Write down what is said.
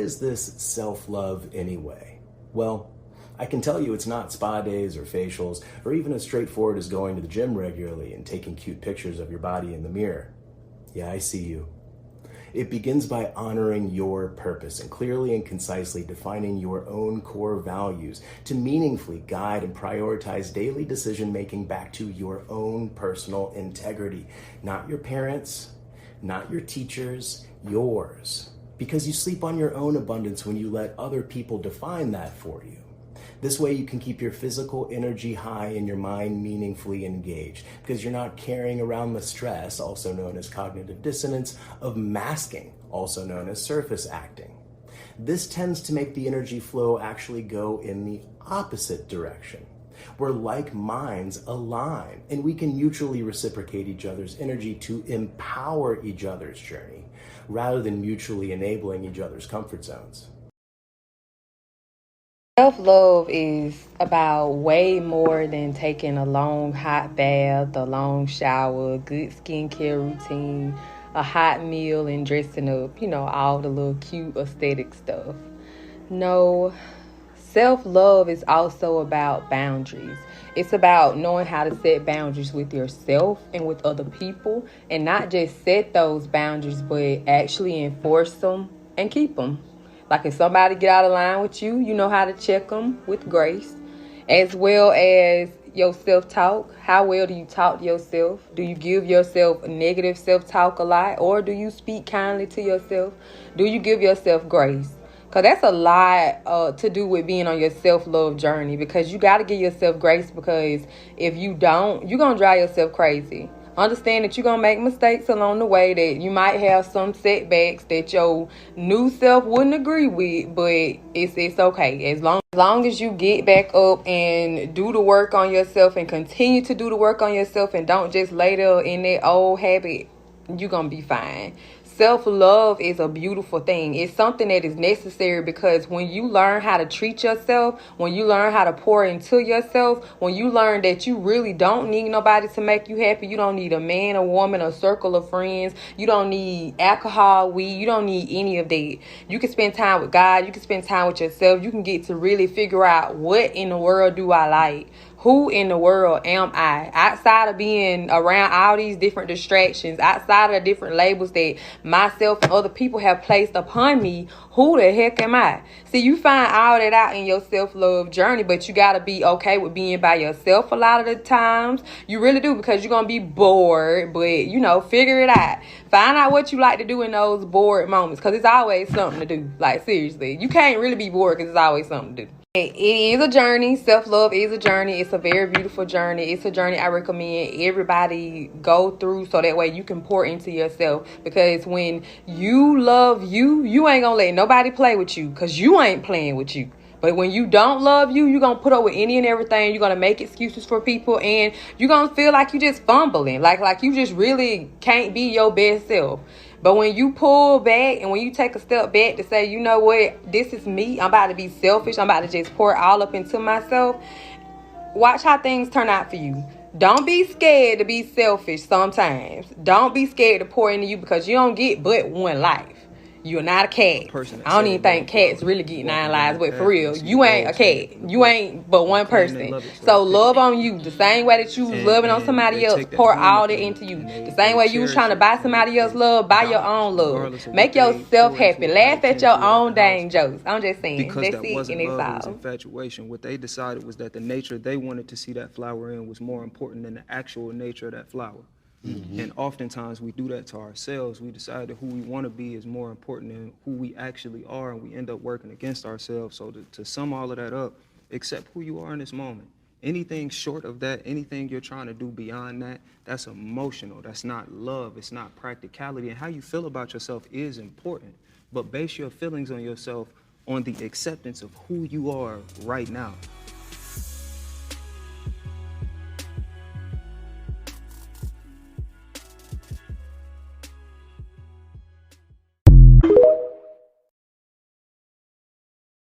is this self-love anyway? Well, I can tell you it's not spa days or facials, or even as straightforward as going to the gym regularly and taking cute pictures of your body in the mirror. Yeah, I see you. It begins by honoring your purpose and clearly and concisely defining your own core values to meaningfully guide and prioritize daily decision-making back to your own personal integrity. Not your parents, not your teachers, yours. Because you sleep on your own abundance when you let other people define that for you. This way you can keep your physical energy high and your mind meaningfully engaged, because you're not carrying around the stress, also known as cognitive dissonance, of masking, also known as surface acting. This tends to make the energy flow actually go in the opposite direction, where like minds align and we can mutually reciprocate each other's energy to empower each other's journey, rather than mutually enabling each other's comfort zones. Self-love is about way more than taking a long hot bath, a long shower, good skincare routine, a hot meal, and dressing up, all the little cute aesthetic stuff. No, self-love is also about boundaries. It's about knowing how to set boundaries with yourself and with other people, and not just set those boundaries, but actually enforce them and keep them. Like if somebody get out of line with you, you know how to check them with grace, as well as your self-talk. How well do you talk to yourself? Do you give yourself negative self-talk a lot, or do you speak kindly to yourself? Do you give yourself grace? Because that's a lot to do with being on your self-love journey, because you got to give yourself grace, because if you don't, you're going to drive yourself crazy. Understand that you're going to make mistakes along the way, that you might have some setbacks that your new self wouldn't agree with, but it's okay. As long as you get back up and do the work on yourself and continue to do the work on yourself and don't just lay there in that old habit, you're going to be fine. Self-love is a beautiful thing. It's something that is necessary, because when you learn how to treat yourself, when you learn how to pour into yourself, when you learn that you really don't need nobody to make you happy, you don't need a man, a woman, a circle of friends, you don't need alcohol, weed, you don't need any of that. You can spend time with God, you can spend time with yourself, you can get to really figure out what in the world do I like. Who in the world am I? Outside of being around all these different distractions, outside of the different labels that myself and other people have placed upon me, who the heck am I? See, you find all that out in your self-love journey, but you got to be okay with being by yourself a lot of the times. You really do, because you're going to be bored, but, figure it out. Find out what you like to do in those bored moments, because it's always something to do. Like, seriously, you can't really be bored because it's always something to do. It is a journey. Self-love is a journey. It's a very beautiful journey. It's a journey I recommend everybody go through, so that way you can pour into yourself. Because when you love you, you ain't gonna let nobody play with you, because you ain't playing with you. But when you don't love you, you're going to put up with any and everything. You're going to make excuses for people, and you're going to feel like you just fumbling. Like you just really can't be your best self. But when you pull back and when you take a step back to say, you know what, this is me. I'm about to be selfish. I'm about to just pour all up into myself. Watch how things turn out for you. Don't be scared to be selfish sometimes. Don't be scared to pour into you, because you don't get but one life. You're not a cat. I don't even think cats really get 9 lives, but for real, you ain't a cat. You ain't but one person. So love on you. The same way that you was loving on somebody else, pour all that into you. The same way you was trying to buy somebody else love, buy your own love. Make yourself happy. Laugh at your own dang jokes. I'm just saying. Because that's that it, wasn't and it's love, it was all. infatuation. What they decided was that the nature they wanted to see that flower in was more important than the actual nature of that flower. Mm-hmm. And oftentimes we do that to ourselves. We decide that who we want to be is more important than who we actually are, and we end up working against ourselves. So to sum all of that up, accept who you are in this moment. Anything short of that, anything you're trying to do beyond that, that's emotional. That's not love. It's not practicality. And how you feel about yourself is important. But base your feelings on yourself on the acceptance of who you are right now.